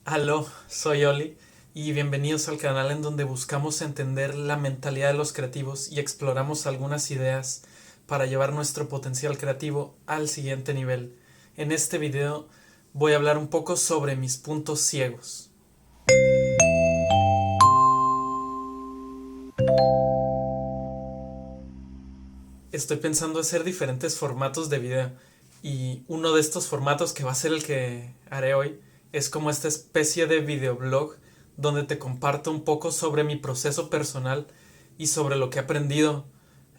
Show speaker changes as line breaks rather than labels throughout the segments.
Aló, soy Oli y bienvenidos al canal en donde buscamos entender la mentalidad de los creativos y exploramos algunas ideas para llevar nuestro potencial creativo al siguiente nivel. En este video voy a hablar un poco sobre mis puntos ciegos. Estoy pensando hacer diferentes formatos de video y uno de estos formatos que va a ser el que haré hoy es como esta especie de videoblog donde te comparto un poco sobre mi proceso personal y sobre lo que he aprendido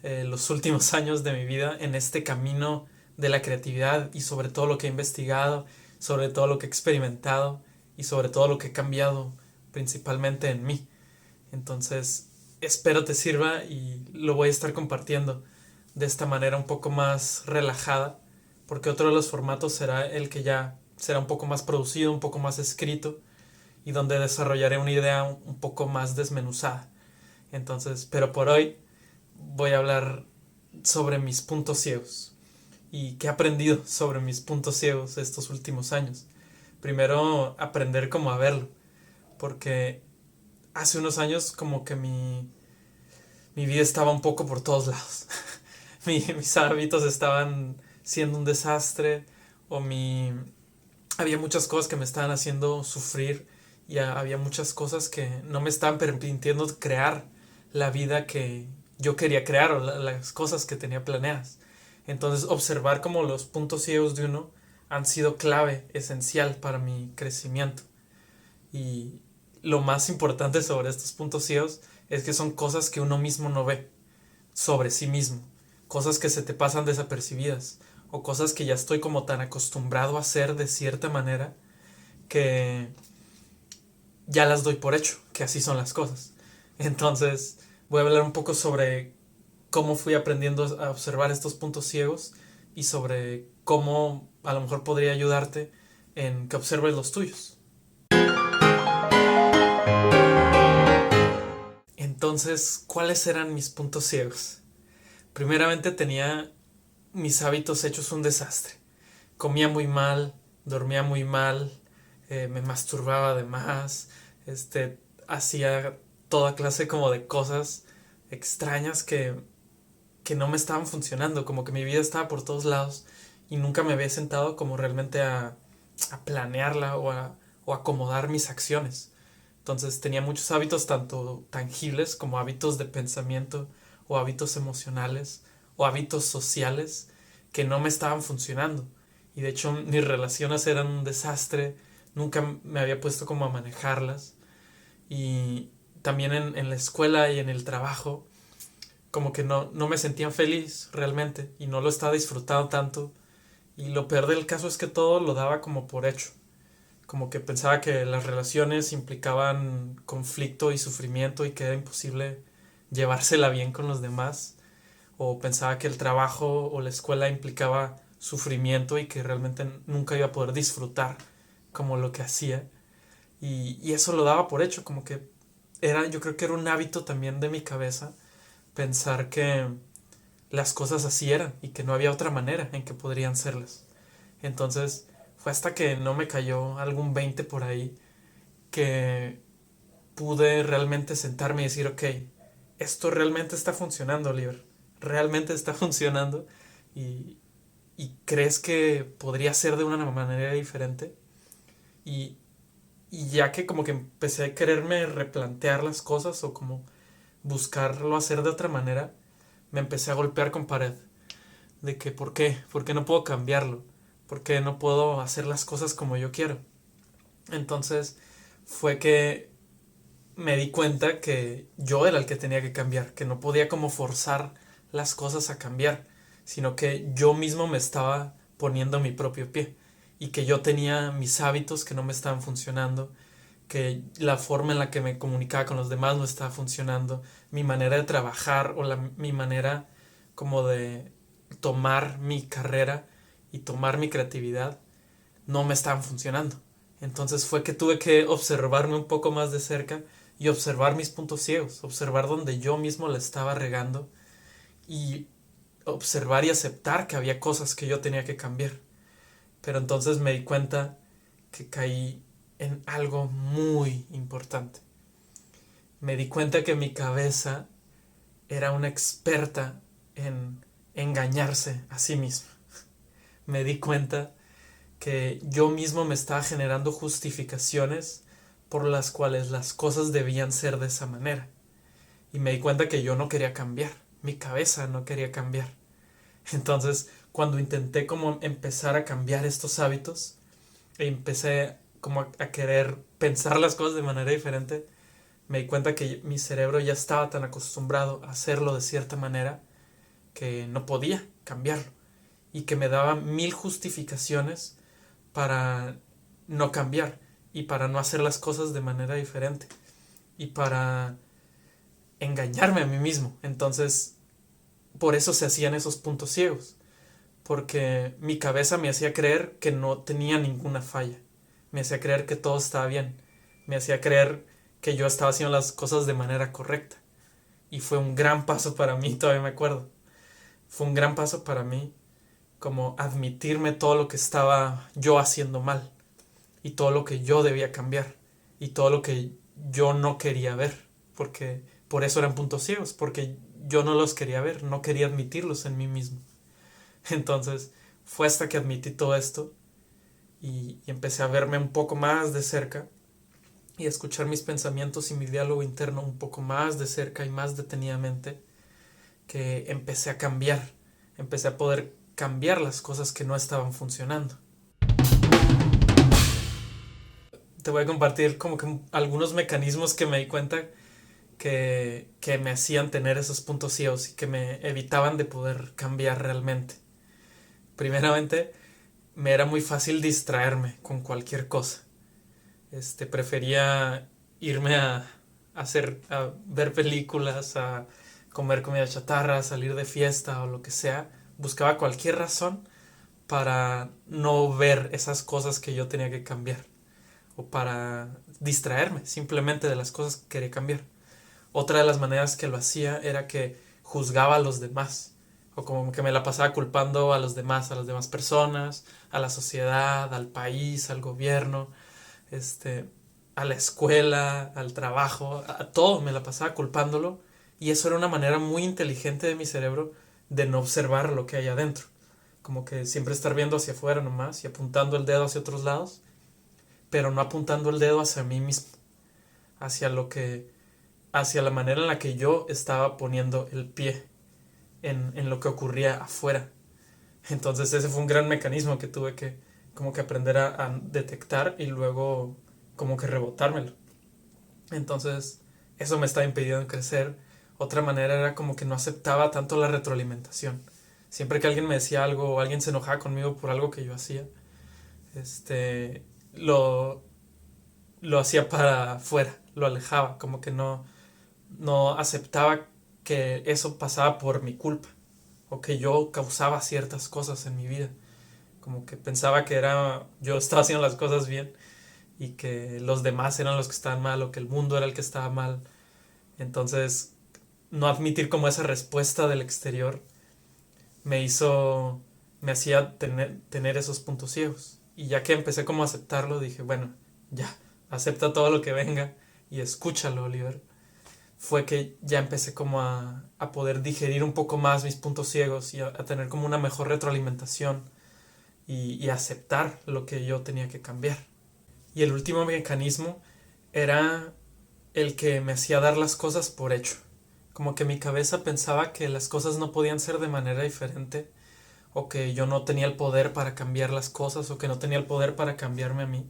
los últimos años de mi vida en este camino de la creatividad y sobre todo lo que he investigado, sobre todo lo que he experimentado y sobre todo lo que he cambiado principalmente en mí. Entonces, espero te sirva y lo voy a estar compartiendo de esta manera un poco más relajada, porque otro de los formatos será el que ya será un poco más producido, un poco más escrito y donde desarrollaré una idea un poco más desmenuzada. Entonces, pero por hoy voy a hablar sobre mis puntos ciegos y qué he aprendido sobre mis puntos ciegos estos últimos años. Primero, aprender cómo a verlo, porque hace unos años como que mi vida estaba un poco por todos lados. Mis hábitos estaban siendo un desastre o había muchas cosas que me estaban haciendo sufrir y había muchas cosas que no me estaban permitiendo crear la vida que yo quería crear o las cosas que tenía planeadas. Entonces observar como los puntos ciegos de uno han sido clave, esencial para mi crecimiento. Y lo más importante sobre estos puntos ciegos es que son cosas que uno mismo no ve sobre sí mismo, cosas que se te pasan desapercibidas o cosas que ya estoy como tan acostumbrado a hacer de cierta manera que ya las doy por hecho, que así son las cosas. Entonces voy a hablar un poco sobre cómo fui aprendiendo a observar estos puntos ciegos y sobre cómo a lo mejor podría ayudarte en que observes los tuyos. Entonces, ¿cuáles eran mis puntos ciegos? Primeramente tenía mis hábitos hechos un desastre. Comía muy mal, dormía muy mal, me masturbaba de más, hacía toda clase como de cosas extrañas que no me estaban funcionando, como que mi vida estaba por todos lados y nunca me había sentado como realmente a planearla o acomodar mis acciones. Entonces tenía muchos hábitos tanto tangibles como hábitos de pensamiento o hábitos emocionales o hábitos sociales que no me estaban funcionando. Y de hecho mis relaciones eran un desastre, nunca me había puesto como a manejarlas. Y también en la escuela y en el trabajo como que no me sentía feliz realmente y no lo estaba disfrutando tanto. Y lo peor del caso es que todo lo daba como por hecho, como que pensaba que las relaciones implicaban conflicto y sufrimiento y que era imposible llevársela bien con los demás, o pensaba que el trabajo o la escuela implicaba sufrimiento y que realmente nunca iba a poder disfrutar como lo que hacía, y eso lo daba por hecho, como que yo creo que era un hábito también de mi cabeza pensar que las cosas así eran y que no había otra manera en que podrían serlas. Entonces fue hasta que no me cayó algún 20 por ahí que pude realmente sentarme y decir, ok, esto realmente está funcionando, Oliver. Realmente está funcionando y, y crees que podría ser de una manera diferente. Y, y ya que como que empecé a quererme replantear las cosas o como buscarlo hacer de otra manera, me empecé a golpear con pared. De que, ¿por qué? ¿Por qué no puedo cambiarlo? ¿Por qué no puedo hacer las cosas como yo quiero? Entonces fue que me di cuenta que yo era el que tenía que cambiar, que no podía como forzar las cosas a cambiar, sino que yo mismo me estaba poniendo mi propio pie y que yo tenía mis hábitos que no me estaban funcionando, que la forma en la que me comunicaba con los demás no estaba funcionando, mi manera de trabajar o mi manera como de tomar mi carrera y tomar mi creatividad no me estaban funcionando. Entonces fue que tuve que observarme un poco más de cerca y observar mis puntos ciegos, observar donde yo mismo la estaba regando y observar y aceptar que había cosas que yo tenía que cambiar. Pero entonces me di cuenta que caí en algo muy importante. Me di cuenta que mi cabeza era una experta en engañarse a sí misma. Me di cuenta que yo mismo me estaba generando justificaciones por las cuales las cosas debían ser de esa manera. Y me di cuenta que yo no quería cambiar, mi cabeza no quería cambiar. Entonces, cuando intenté como empezar a cambiar estos hábitos, empecé como a querer pensar las cosas de manera diferente, me di cuenta que mi cerebro ya estaba tan acostumbrado a hacerlo de cierta manera que no podía cambiarlo y que me daba mil justificaciones para no cambiar y para no hacer las cosas de manera diferente y para engañarme a mí mismo. Entonces, por eso se hacían esos puntos ciegos, porque mi cabeza me hacía creer que no tenía ninguna falla, me hacía creer que todo estaba bien, me hacía creer que yo estaba haciendo las cosas de manera correcta. Y fue un gran paso para mí, todavía me acuerdo. Fue un gran paso para mí como admitirme todo lo que estaba yo haciendo mal y todo lo que yo debía cambiar y todo lo que yo no quería ver, porque por eso eran puntos ciegos, porque yo no los quería ver, no quería admitirlos en mí mismo. Entonces fue hasta que admití todo esto y empecé a verme un poco más de cerca y a escuchar mis pensamientos y mi diálogo interno un poco más de cerca y más detenidamente, que empecé a cambiar, empecé a poder cambiar las cosas que no estaban funcionando. Te voy a compartir como que algunos mecanismos que me di cuenta que me hacían tener esos puntos ciegos y que me evitaban de poder cambiar realmente. Primeramente, me era muy fácil distraerme con cualquier cosa. Prefería irme a ver películas, a comer comida chatarra, a salir de fiesta o lo que sea. Buscaba cualquier razón para no ver esas cosas que yo tenía que cambiar o para distraerme simplemente de las cosas que quería cambiar. Otra de las maneras que lo hacía era que juzgaba a los demás o como que me la pasaba culpando a los demás, a las demás personas, a la sociedad, al país, al gobierno, a la escuela, al trabajo, a todo me la pasaba culpándolo, y eso era una manera muy inteligente de mi cerebro de no observar lo que hay adentro, como que siempre estar viendo hacia afuera nomás y apuntando el dedo hacia otros lados, pero no apuntando el dedo hacia mí mismo, hacia lo que hacia la manera en la que yo estaba poniendo el pie en lo que ocurría afuera. Entonces ese fue un gran mecanismo que tuve que como que aprender a detectar y luego como que rebotármelo. Entonces eso me estaba impidiendo crecer. Otra manera era como que no aceptaba tanto la retroalimentación. Siempre que alguien me decía algo o alguien se enojaba conmigo por algo que yo hacía, este, lo, lo hacía para afuera, lo alejaba, como que no aceptaba que eso pasaba por mi culpa o que yo causaba ciertas cosas en mi vida. Como que pensaba que yo estaba haciendo las cosas bien y que los demás eran los que estaban mal o que el mundo era el que estaba mal. Entonces, no admitir como esa respuesta del exterior me hacía tener esos puntos ciegos. Y ya que empecé como a aceptarlo, dije, bueno, ya, acepta todo lo que venga y escúchalo, Oliver. Fue que ya empecé como a poder digerir un poco más mis puntos ciegos y a tener como una mejor retroalimentación y aceptar lo que yo tenía que cambiar. Y el último mecanismo era el que me hacía dar las cosas por hecho. Como que mi cabeza pensaba que las cosas no podían ser de manera diferente, o que yo no tenía el poder para cambiar las cosas, o que no tenía el poder para cambiarme a mí.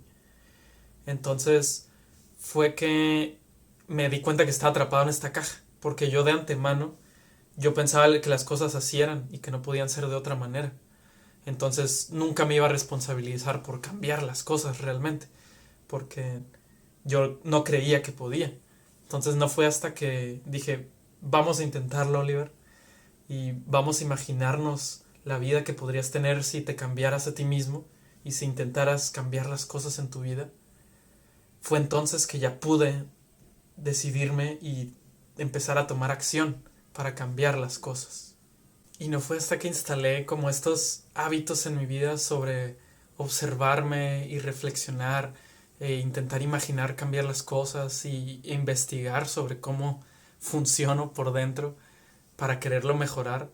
Entonces fue que me di cuenta que estaba atrapado en esta caja, porque yo de antemano yo pensaba que las cosas así eran y que no podían ser de otra manera. Entonces nunca me iba a responsabilizar por cambiar las cosas realmente, porque yo no creía que podía. Entonces no fue hasta que dije, vamos a intentarlo, Oliver, y vamos a imaginarnos la vida que podrías tener si te cambiaras a ti mismo y si intentaras cambiar las cosas en tu vida. Fue entonces que ya pude decidirme y empezar a tomar acción para cambiar las cosas. Y no fue hasta que instalé como estos hábitos en mi vida sobre observarme y reflexionar intentar imaginar cambiar las cosas e investigar sobre cómo funciono por dentro para quererlo mejorar.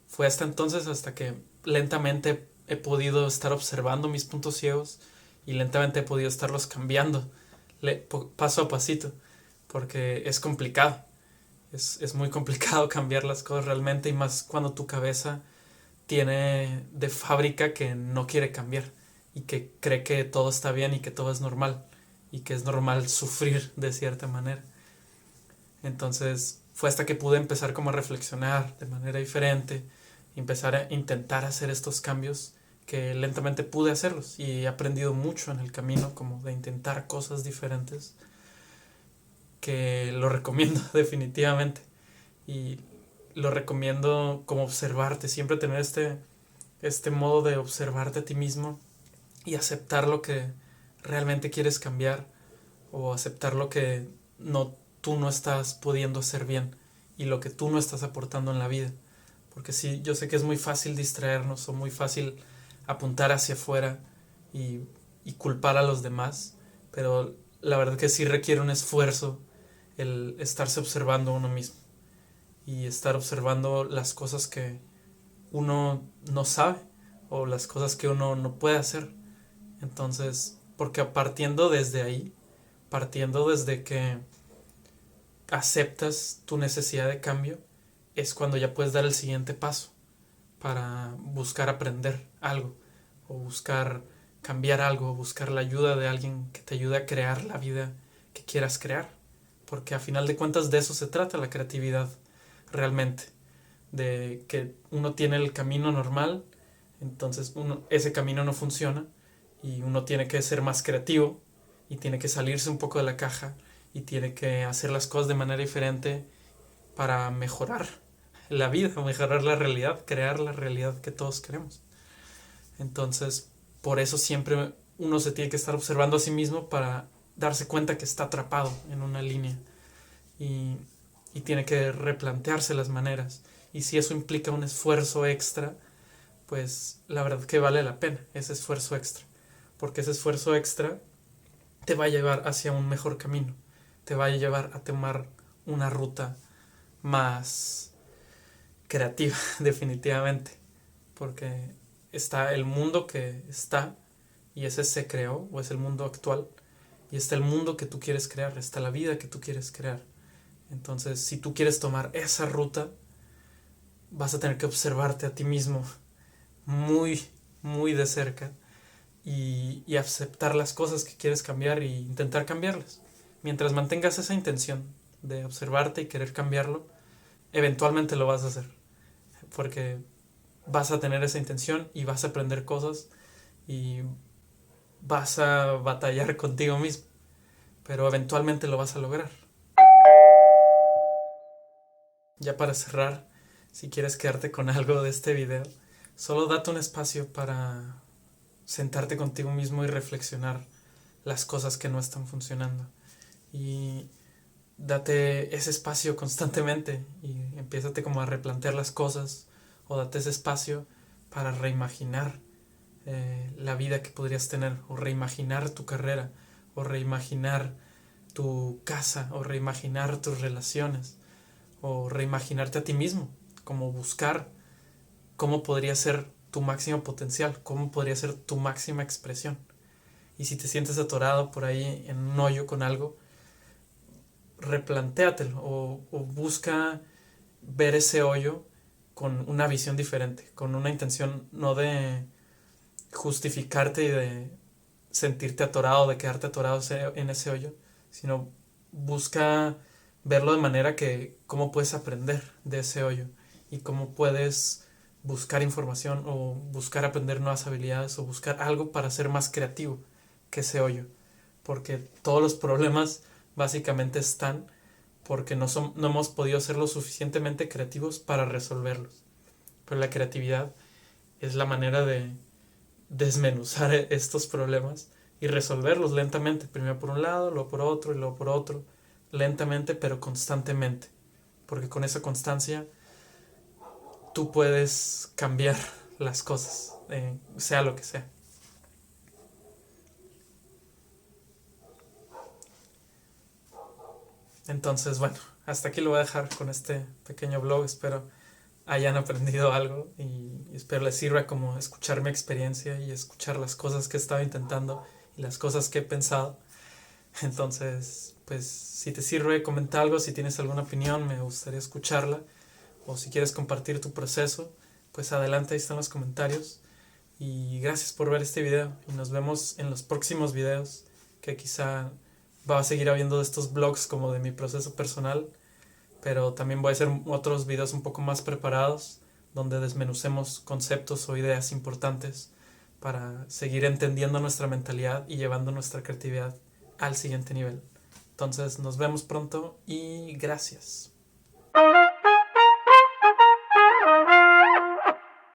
Fue hasta entonces hasta que lentamente he podido estar observando mis puntos ciegos y lentamente he podido estarlos cambiando paso a pasito, porque es complicado. Es muy complicado cambiar las cosas realmente, y más cuando tu cabeza tiene de fábrica que no quiere cambiar y que cree que todo está bien y que todo es normal y que es normal sufrir de cierta manera. Entonces fue hasta que pude empezar como a reflexionar de manera diferente, empezar a intentar hacer estos cambios, que lentamente pude hacerlos, y he aprendido mucho en el camino como de intentar cosas diferentes, que lo recomiendo definitivamente. Y lo recomiendo como observarte, siempre tener este modo de observarte a ti mismo y aceptar lo que realmente quieres cambiar, o aceptar lo que tú no estás pudiendo hacer bien y lo que tú no estás aportando en la vida. Porque sí, yo sé que es muy fácil distraernos o muy fácil apuntar hacia afuera y, y culpar a los demás, pero la verdad que sí requiere un esfuerzo el estarse observando a uno mismo y estar observando las cosas que uno no sabe o las cosas que uno no puede hacer. Entonces, porque partiendo desde ahí, partiendo desde que aceptas tu necesidad de cambio, es cuando ya puedes dar el siguiente paso para buscar aprender algo, o buscar cambiar algo, o buscar la ayuda de alguien que te ayude a crear la vida que quieras crear. Porque a final de cuentas de eso se trata la creatividad realmente, de que uno tiene el camino normal, entonces ese camino no funciona y uno tiene que ser más creativo y tiene que salirse un poco de la caja y tiene que hacer las cosas de manera diferente para mejorar la vida, mejorar la realidad, crear la realidad que todos queremos. Entonces, por eso siempre uno se tiene que estar observando a sí mismo para darse cuenta que está atrapado en una línea, y, y tiene que replantearse las maneras. Y si eso implica un esfuerzo extra, pues la verdad que vale la pena ese esfuerzo extra, porque ese esfuerzo extra te va a llevar hacia un mejor camino, te va a llevar a tomar una ruta más creativa definitivamente, porque está el mundo que está y ese se creó, o es el mundo actual, y está el mundo que tú quieres crear, está la vida que tú quieres crear. Entonces, si tú quieres tomar esa ruta, vas a tener que observarte a ti mismo muy, muy de cerca y aceptar las cosas que quieres cambiar e intentar cambiarlas. Mientras mantengas esa intención de observarte y querer cambiarlo, eventualmente lo vas a hacer, porque vas a tener esa intención y vas a aprender cosas y vas a batallar contigo mismo, pero eventualmente lo vas a lograr. Ya para cerrar, si quieres quedarte con algo de este video, solo date un espacio para sentarte contigo mismo y reflexionar las cosas que no están funcionando. Y date ese espacio constantemente y empiézate como a replantear las cosas, o date ese espacio para reimaginar la vida que podrías tener, o reimaginar tu carrera, o reimaginar tu casa, o reimaginar tus relaciones, o reimaginarte a ti mismo, como buscar cómo podría ser tu máximo potencial, cómo podría ser tu máxima expresión. Y si te sientes atorado por ahí en un hoyo con algo, replantéatelo, o busca ver ese hoyo con una visión diferente, con una intención no de justificarte y de sentirte atorado, de quedarte atorado en ese hoyo, sino busca verlo de manera que cómo puedes aprender de ese hoyo y cómo puedes buscar información o buscar aprender nuevas habilidades o buscar algo para ser más creativo que ese hoyo, porque todos los problemas básicamente están porque no hemos podido ser lo suficientemente creativos para resolverlos. Pero la creatividad es la manera de desmenuzar estos problemas y resolverlos lentamente, primero por un lado, luego por otro y luego por otro, lentamente pero constantemente, porque con esa constancia tú puedes cambiar las cosas, sea lo que sea. Entonces, bueno, hasta aquí lo voy a dejar con este pequeño blog. Espero hayan aprendido algo y espero les sirva como escuchar mi experiencia y escuchar las cosas que he estado intentando y las cosas que he pensado. Entonces, pues si te sirve, comenta algo, si tienes alguna opinión, me gustaría escucharla. O si quieres compartir tu proceso, pues adelante, ahí están los comentarios. Y gracias por ver este video y nos vemos en los próximos videos, que quizá va a seguir habiendo de estos vlogs como de mi proceso personal, pero también voy a hacer otros videos un poco más preparados donde desmenucemos conceptos o ideas importantes para seguir entendiendo nuestra mentalidad y llevando nuestra creatividad al siguiente nivel. Entonces nos vemos pronto y gracias.